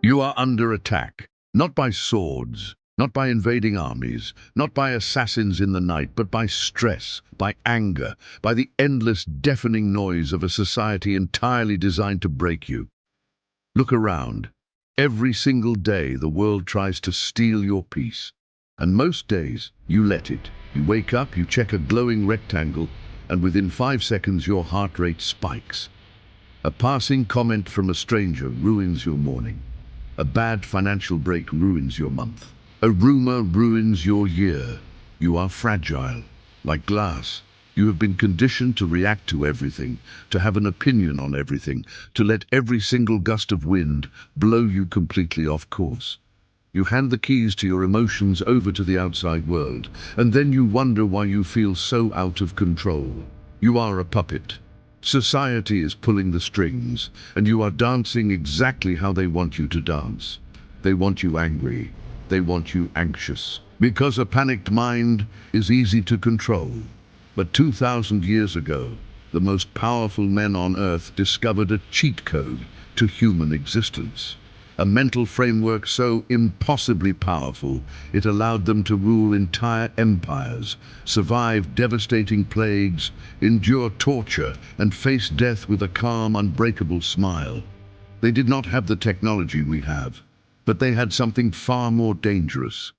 You are under attack, not by swords, not by invading armies, not by assassins in the night, but by stress, by anger, by the endless deafening noise of a society entirely designed to break you. Look around. Every single day the world tries to steal your peace. And most days you let it. You wake up, you check a glowing rectangle, and within 5 seconds your heart rate spikes. A passing comment from a stranger ruins your morning. A bad financial break ruins your month. A rumor ruins your year. You are fragile, like glass. You have been conditioned to react to everything, to have an opinion on everything, to let every single gust of wind blow you completely off course. You hand the keys to your emotions over to the outside world, and then you wonder why you feel so out of control. You are a puppet. Society is pulling the strings, and you are dancing exactly how they want you to dance. They want you angry. They want you anxious. Because a panicked mind is easy to control. But 2,000 years ago, the most powerful men on earth discovered a cheat code to human existence. A mental framework so impossibly powerful, it allowed them to rule entire empires, survive devastating plagues, endure torture, and face death with a calm, unbreakable smile. They did not have the technology we have, but they had something far more dangerous.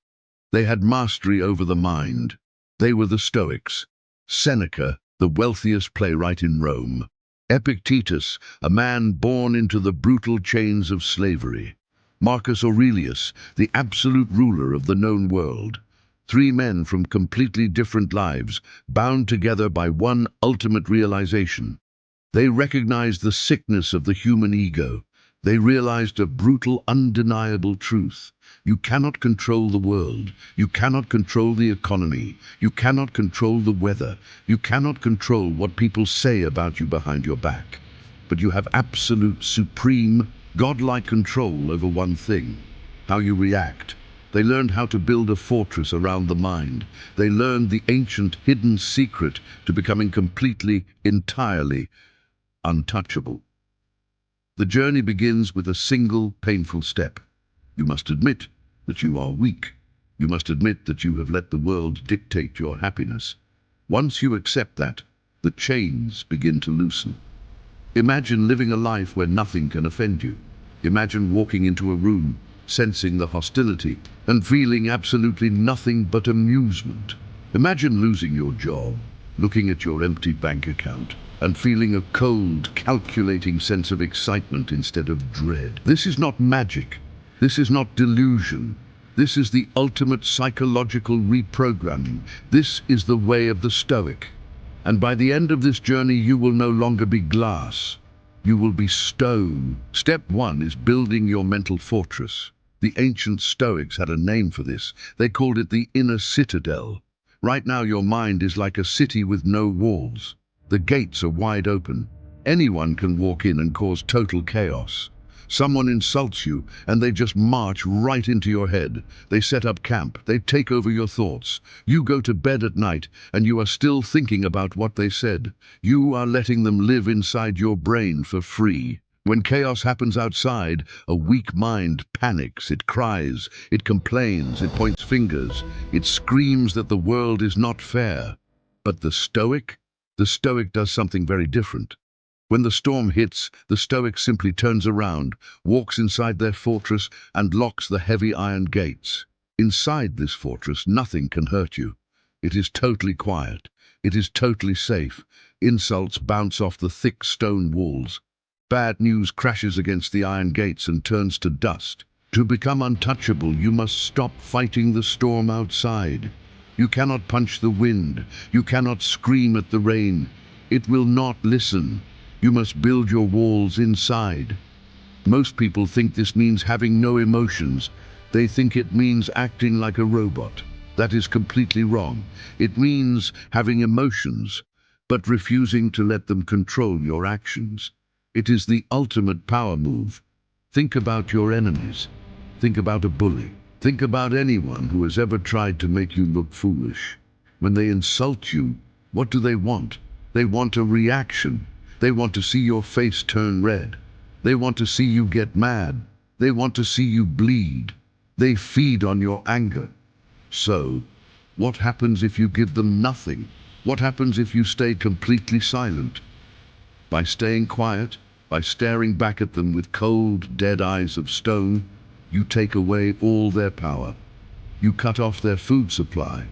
They had mastery over the mind. They were the Stoics. Seneca, the wealthiest playwright in Rome. Epictetus, a man born into the brutal chains of slavery. Marcus Aurelius, the absolute ruler of the known world. 3 men from completely different lives, bound together by one ultimate realization. They recognized the sickness of the human ego. They realized a brutal, undeniable truth. You cannot control the world. You cannot control the economy. You cannot control the weather. You cannot control what people say about you behind your back. But you have absolute, supreme, godlike control over one thing: how you react. They learned how to build a fortress around the mind. They learned the ancient, hidden secret to becoming completely, entirely untouchable. The journey begins with a single painful step. You must admit that you are weak. You must admit that you have let the world dictate your happiness. Once you accept that, the chains begin to loosen. Imagine living a life where nothing can offend you. Imagine walking into a room, sensing the hostility, and feeling absolutely nothing but amusement. Imagine losing your job, looking at your empty bank account, and feeling a cold, calculating sense of excitement instead of dread. This is not magic. This is not delusion. This is the ultimate psychological reprogramming. This is the way of the Stoic. And by the end of this journey, you will no longer be glass. You will be stone. Step 1 is building your mental fortress. The ancient Stoics had a name for this. They called it the Inner Citadel. Right now, your mind is like a city with no walls. The gates are wide open. Anyone can walk in and cause total chaos. Someone insults you, and they just march right into your head. They set up camp. They take over your thoughts. You go to bed at night, and you are still thinking about what they said. You are letting them live inside your brain for free. When chaos happens outside, a weak mind panics. It cries, it complains, it points fingers. It screams that the world is not fair. But the Stoic does something very different. When the storm hits, the Stoic simply turns around, walks inside their fortress, and locks the heavy iron gates. Inside this fortress, nothing can hurt you. It is totally quiet. It is totally safe. Insults bounce off the thick stone walls. Bad news crashes against the iron gates and turns to dust. To become untouchable, you must stop fighting the storm outside. You cannot punch the wind. You cannot scream at the rain. It will not listen. You must build your walls inside. Most people think this means having no emotions. They think it means acting like a robot. That is completely wrong. It means having emotions, but refusing to let them control your actions. It is the ultimate power move. Think about your enemies. Think about a bully. Think about anyone who has ever tried to make you look foolish. When they insult you, what do they want? They want a reaction. They want to see your face turn red. They want to see you get mad. They want to see you bleed. They feed on your anger. So, what happens if you give them nothing? What happens if you stay completely silent? By staying quiet, by staring back at them with cold, dead eyes of stone, you take away all their power. You cut off their food supply.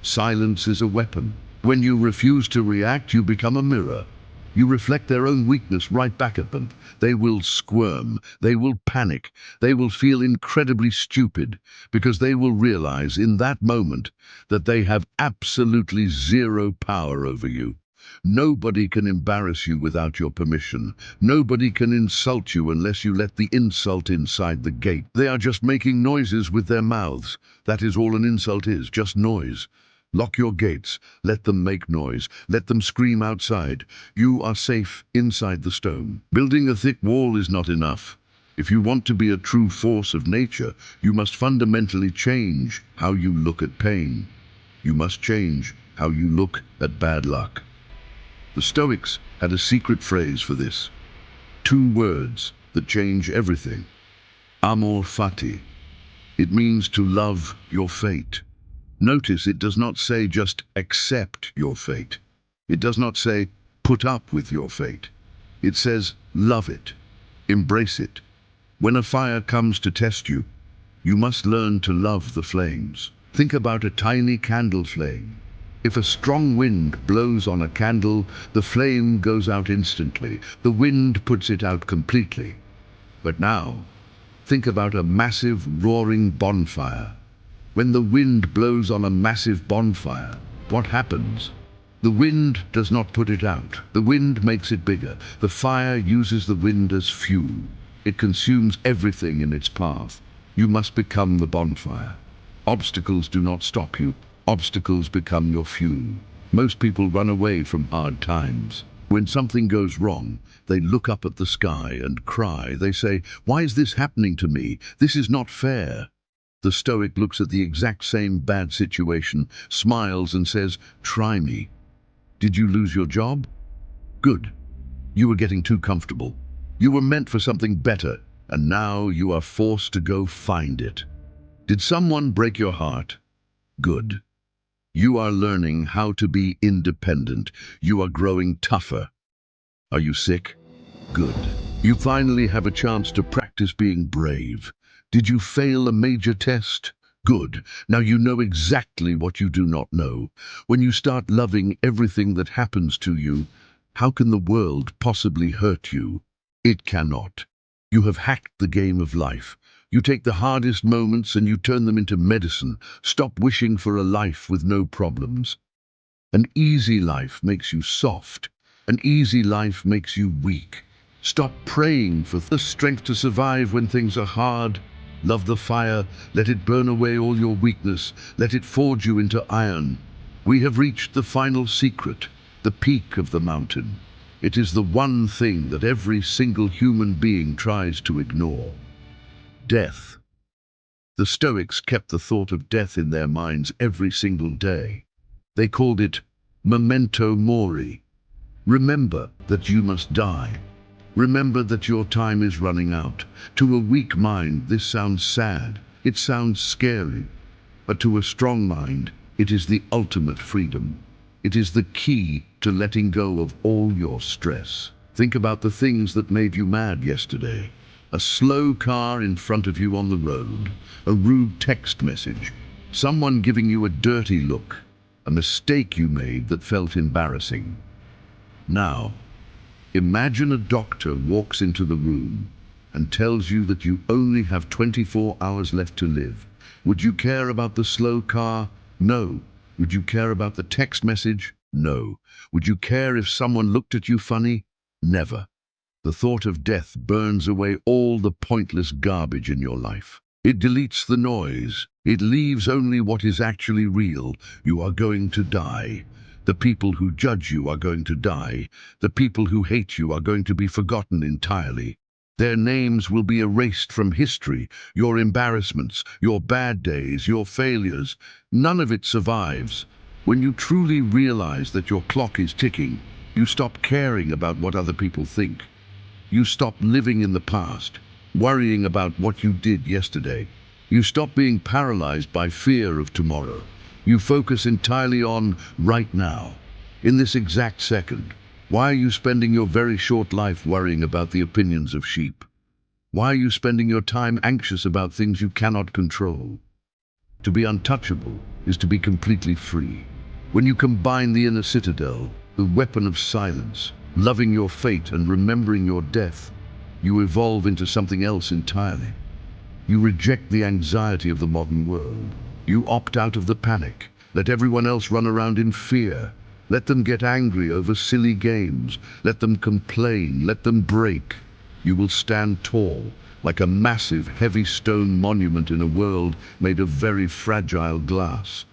Silence is a weapon. When you refuse to react, you become a mirror. You reflect their own weakness right back at them. They will squirm, they will panic, they will feel incredibly stupid, because they will realize in that moment that they have absolutely zero power over you. Nobody can embarrass you without your permission. Nobody can insult you unless you let the insult inside the gate. They are just making noises with their mouths. That is all an insult is, just noise. Lock your gates, let them make noise, let them scream outside. You are safe inside the stone. Building a thick wall is not enough. If you want to be a true force of nature, you must fundamentally change how you look at pain. You must change how you look at bad luck. The Stoics had a secret phrase for this. 2 words that change everything. Amor Fati. It means to love your fate. Notice it does not say just accept your fate. It does not say put up with your fate. It says love it, embrace it. When a fire comes to test you, you must learn to love the flames. Think about a tiny candle flame. If a strong wind blows on a candle, the flame goes out instantly. The wind puts it out completely. But now, think about a massive roaring bonfire. When the wind blows on a massive bonfire, what happens? The wind does not put it out. The wind makes it bigger. The fire uses the wind as fuel. It consumes everything in its path. You must become the bonfire. Obstacles do not stop you. Obstacles become your fuel. Most people run away from hard times. When something goes wrong, they look up at the sky and cry. They say, "Why is this happening to me? This is not fair." The Stoic looks at the exact same bad situation, smiles and says, "Try me. Did you lose your job? Good. You were getting too comfortable. You were meant for something better, and now you are forced to go find it. Did someone break your heart? Good. You are learning how to be independent. You are growing tougher. Are you sick? Good. You finally have a chance to practice being brave. Did you fail a major test? Good. Now you know exactly what you do not know. When you start loving everything that happens to you, how can the world possibly hurt you? It cannot. You have hacked the game of life. You take the hardest moments and you turn them into medicine. Stop wishing for a life with no problems. An easy life makes you soft. An easy life makes you weak. Stop praying for the strength to survive when things are hard. Love the fire. Let it burn away all your weakness. Let it forge you into iron. We have reached the final secret, the peak of the mountain. It is the one thing that every single human being tries to ignore. Death. The Stoics kept the thought of death in their minds every single day. They called it Memento Mori. Remember that you must die. Remember that your time is running out. To a weak mind, this sounds sad. It sounds scary. But to a strong mind, it is the ultimate freedom. It is the key to letting go of all your stress. Think about the things that made you mad yesterday. A slow car in front of you on the road, a rude text message, someone giving you a dirty look, a mistake you made that felt embarrassing. Now, imagine a doctor walks into the room and tells you that you only have 24 hours left to live. Would you care about the slow car? No. Would you care about the text message? No. Would you care if someone looked at you funny? Never. The thought of death burns away all the pointless garbage in your life. It deletes the noise. It leaves only what is actually real. You are going to die. The people who judge you are going to die. The people who hate you are going to be forgotten entirely. Their names will be erased from history. Your embarrassments, your bad days, your failures, none of it survives. When you truly realize that your clock is ticking, you stop caring about what other people think. You stop living in the past. worrying about what you did yesterday. You stop being paralyzed by fear of tomorrow. You focus entirely on right now, in this exact second. Why are you spending your very short life worrying about the opinions of sheep? Why are you spending your time anxious about things you cannot control? To be untouchable is to be completely free. When you combine the inner citadel, the weapon of silence, loving your fate and remembering your death, you evolve into something else entirely. You reject the anxiety of the modern world. You opt out of the panic. Let everyone else run around in fear. Let them get angry over silly games. Let them complain. Let them break. You will stand tall, like a massive, heavy stone monument in a world made of very fragile glass.